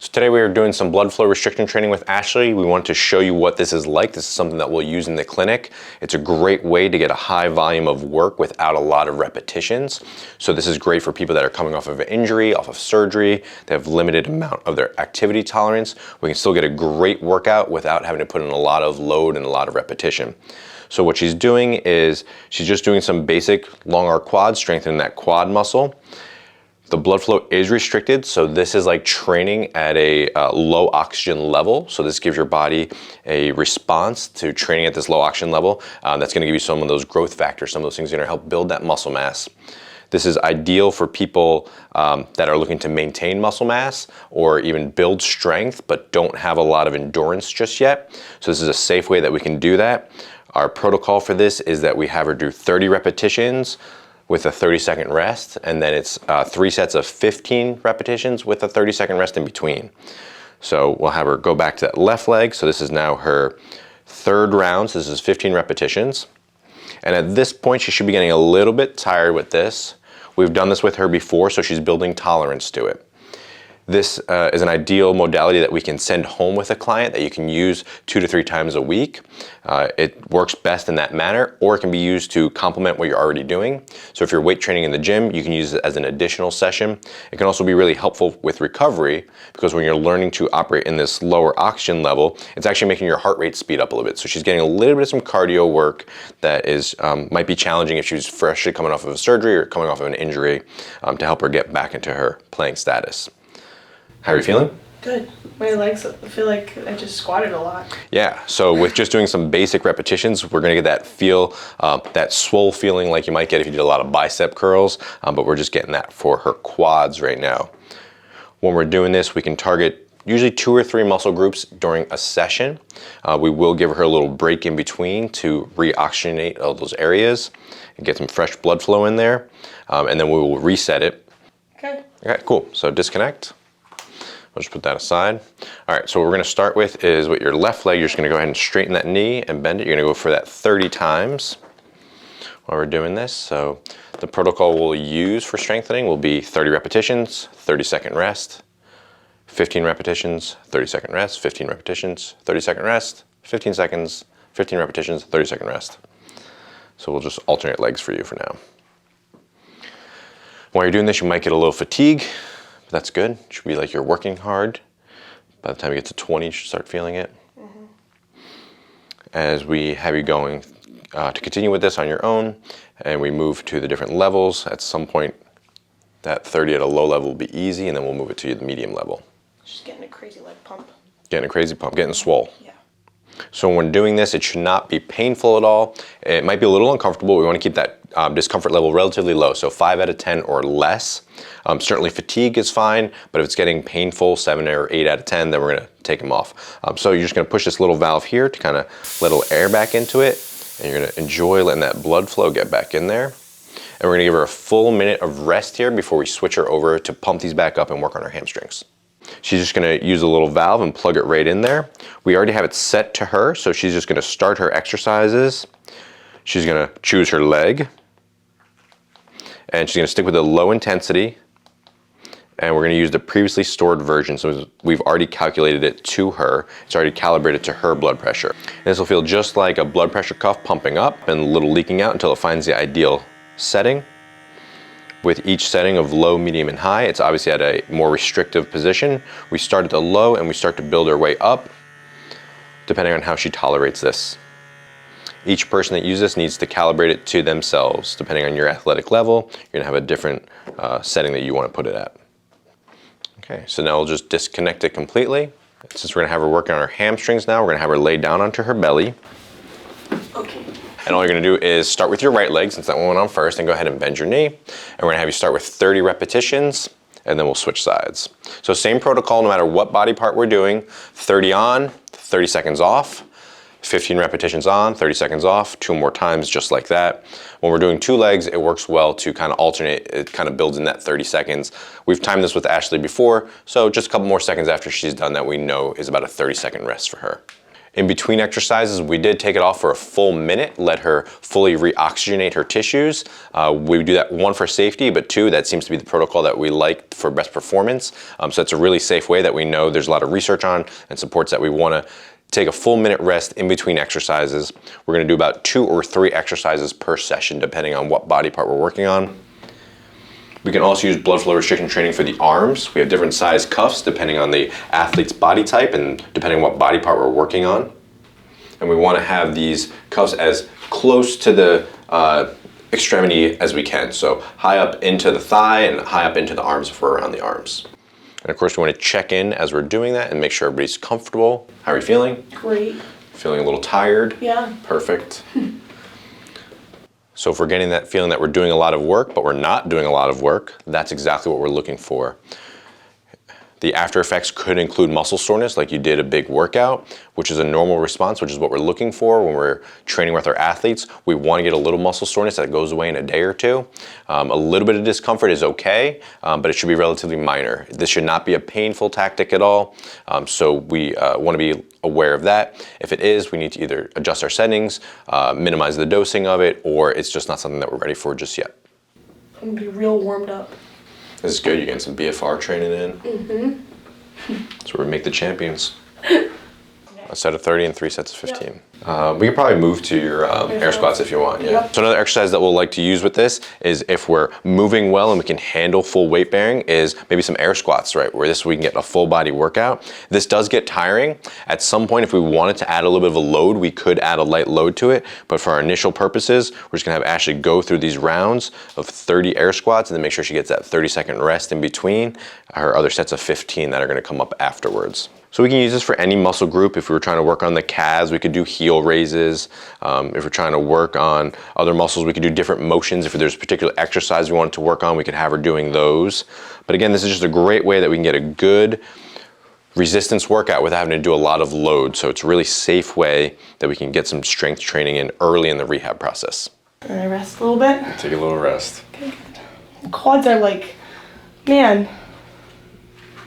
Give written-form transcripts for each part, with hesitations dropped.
So today we are doing some blood flow restriction training with Ashley. We want to show you what this is like. This is something that we'll use in the clinic. It's a great way to get a high volume of work without a lot of repetitions. So this is great for people that are coming off of an injury, off of surgery, they have limited amount of their activity tolerance. We can still get a great workout without having to put in a lot of load and a lot of repetition. So what she's doing is she's just doing some basic long arc quads, strengthening that quad muscle. The blood flow is restricted, so this is like training at a low oxygen level. So this gives your body a response to training at this low oxygen level. That's gonna give you some of those growth factors, some of those things that are gonna help build that muscle mass. This is ideal for people that are looking to maintain muscle mass or even build strength, but don't have a lot of endurance just yet. So this is a safe way that we can do that. Our protocol for this is that we have her do 30 repetitions with a 30-second rest, and then it's 3 sets of 15 repetitions with a 30-second rest in between. So we'll have her go back to that left leg. So this is now her third round. So this is 15 repetitions. And at this point, she should be getting a little bit tired with this. We've done this with her before, so she's building tolerance to it. This is an ideal modality that we can send home with a client that you can use 2 to 3 times a week. It works best in that manner, or it can be used to complement what you're already doing. So if you're weight training in the gym, you can use it as an additional session. It can also be really helpful with recovery, because when you're learning to operate in this lower oxygen level, it's actually making your heart rate speed up a little bit. So she's getting a little bit of some cardio work that is might be challenging if she's freshly coming off of a surgery or coming off of an injury, to help her get back into her playing status. How are you feeling? Good. My legs, I feel like I just squatted a lot. Yeah, so with just doing some basic repetitions, we're gonna get that feel, that swole feeling like you might get if you did a lot of bicep curls, but we're just getting that for her quads right now. When we're doing this, we can target usually 2 or 3 muscle groups during a session. We will give her a little break in between to re-oxygenate all those areas and get some fresh blood flow in there, and then we will reset it. Okay. Okay, cool, so disconnect. We'll just put that aside. All right, so what we're gonna start with is with your left leg, you're just gonna go ahead and straighten that knee and bend it. You're gonna go for that 30 times while we're doing this. So the protocol we'll use for strengthening will be 30 repetitions, 30-second rest, 15 repetitions, 30-second rest, 15 repetitions, 30-second rest, 15 seconds, 15 repetitions, 30-second rest. So we'll just alternate legs for you for now. While you're doing this, you might get a little fatigue. That's good. It should be like you're working hard. By the time you get to 20, you should start feeling it. Mm-hmm. As we have you going to continue with this on your own, and we move to the different levels, at some point, that 30 at a low level will be easy, and then we'll move it to the medium level. Just getting a crazy leg pump. Getting a crazy pump, getting swole. Yeah. So when doing this, it should not be painful at all. It might be a little uncomfortable. We want to keep that discomfort level relatively low, so 5 out of 10 or less. Certainly fatigue is fine, but if it's getting painful, 7 or 8 out of 10, then we're gonna take them off. So you're just gonna push this little valve here to kind of let a little air back into it, and you're gonna enjoy letting that blood flow get back in there. And we're gonna give her a full minute of rest here before we switch her over to pump these back up and work on her hamstrings. She's just gonna use a little valve and plug it right in there. We already have it set to her, so she's just gonna start her exercises. She's gonna choose her leg, and she's gonna stick with a low intensity, and we're gonna use the previously stored version, so we've already calculated it to her. It's already calibrated to her blood pressure. And this will feel just like a blood pressure cuff pumping up and a little leaking out until it finds the ideal setting. With each setting of low, medium, and high, it's obviously at a more restrictive position. We start at the low and we start to build our way up, depending on how she tolerates this. Each person that uses this needs to calibrate it to themselves. Depending on your athletic level, you're gonna have a different setting that you wanna put it at. Okay, so now we'll just disconnect it completely. Since we're gonna have her working on her hamstrings now, we're gonna have her lay down onto her belly. Okay. And all you're gonna do is start with your right leg, since that one went on first, and go ahead and bend your knee. And we're gonna have you start with 30 repetitions, and then we'll switch sides. So same protocol, no matter what body part we're doing, 30 on, 30 seconds off, 15 repetitions on, 30 seconds off, 2 more times just like that. When we're doing 2 legs, it works well to kind of alternate. It kind of builds in that 30 seconds. We've timed this with Ashley before, so just a couple more seconds after she's done that we know is about a 30-second rest for her. In between exercises, we did take it off for a full minute, let her fully re-oxygenate her tissues. We do that, one, for safety, but two, that seems to be the protocol that we like for best performance. So it's a really safe way that we know there's a lot of research on and supports that we want to take a full minute rest in between exercises. We're going to do about 2 or 3 exercises per session, depending on what body part we're working on. We can also use blood flow restriction training for the arms. We have different size cuffs depending on the athlete's body type and depending on what body part we're working on. And we want to have these cuffs as close to the extremity as we can. So high up into the thigh and high up into the arms if we're around the arms. And of course we want to check in as we're doing that and make sure everybody's comfortable. How are you feeling? Great. Feeling a little tired? Yeah. Perfect. So if we're getting that feeling that we're doing a lot of work, but we're not doing a lot of work, that's exactly what we're looking for. The after effects could include muscle soreness, like you did a big workout, which is a normal response, which is what we're looking for when we're training with our athletes. We want to get a little muscle soreness that goes away in a day or two. A little bit of discomfort is okay, but it should be relatively minor. This should not be a painful tactic at all, so we want to be aware of that. If it is, we need to either adjust our settings, minimize the dosing of it, or it's just not something that we're ready for just yet. I'm gonna be real warmed up. This is good. You're getting some BFR training in. Mm-hmm. That's where we make the champions. A set of 30 and 3 sets of 15. Yep. We can probably move to your air squats if you want. Yeah. Yep. So another exercise that we'll like to use with this is if we're moving well and we can handle full weight bearing is maybe some air squats, right? Where we can get a full body workout. This does get tiring. At some point, if we wanted to add a little bit of a load, we could add a light load to it. But for our initial purposes, we're just gonna have Ashley go through these rounds of 30 air squats and then make sure she gets that 30-second rest in between her other sets of 15 that are gonna come up afterwards. So we can use this for any muscle group. If we were trying to work on the calves, we could do heel raises. If we're trying to work on other muscles, we could do different motions. If there's a particular exercise we wanted to work on, we could have her doing those. But again, this is just a great way that we can get a good resistance workout without having to do a lot of load. So it's a really safe way that we can get some strength training in early in the rehab process. Can I rest a little bit? Take a little rest. Okay, good. The quads are like, man.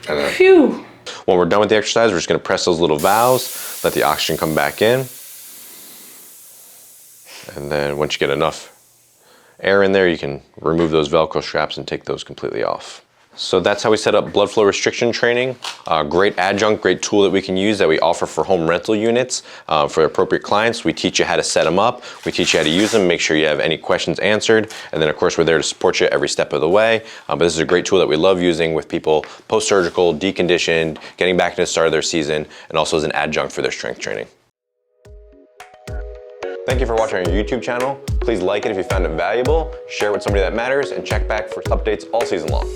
And Phew. when we're done with the exercise, we're just gonna press those little valves, let the oxygen come back in. And then once you get enough air in there, you can remove those Velcro straps and take those completely off. So that's how we set up blood flow restriction training. Great adjunct, great tool that we can use that we offer for home rental units for appropriate clients. We teach you how to set them up. We teach you how to use them, make sure you have any questions answered. And then of course, we're there to support you every step of the way. But this is a great tool that we love using with people post-surgical, deconditioned, getting back to the start of their season, and also as an adjunct for their strength training. Thank you for watching our YouTube channel. Please like it if you found it valuable, share it with somebody that matters, and check back for updates all season long.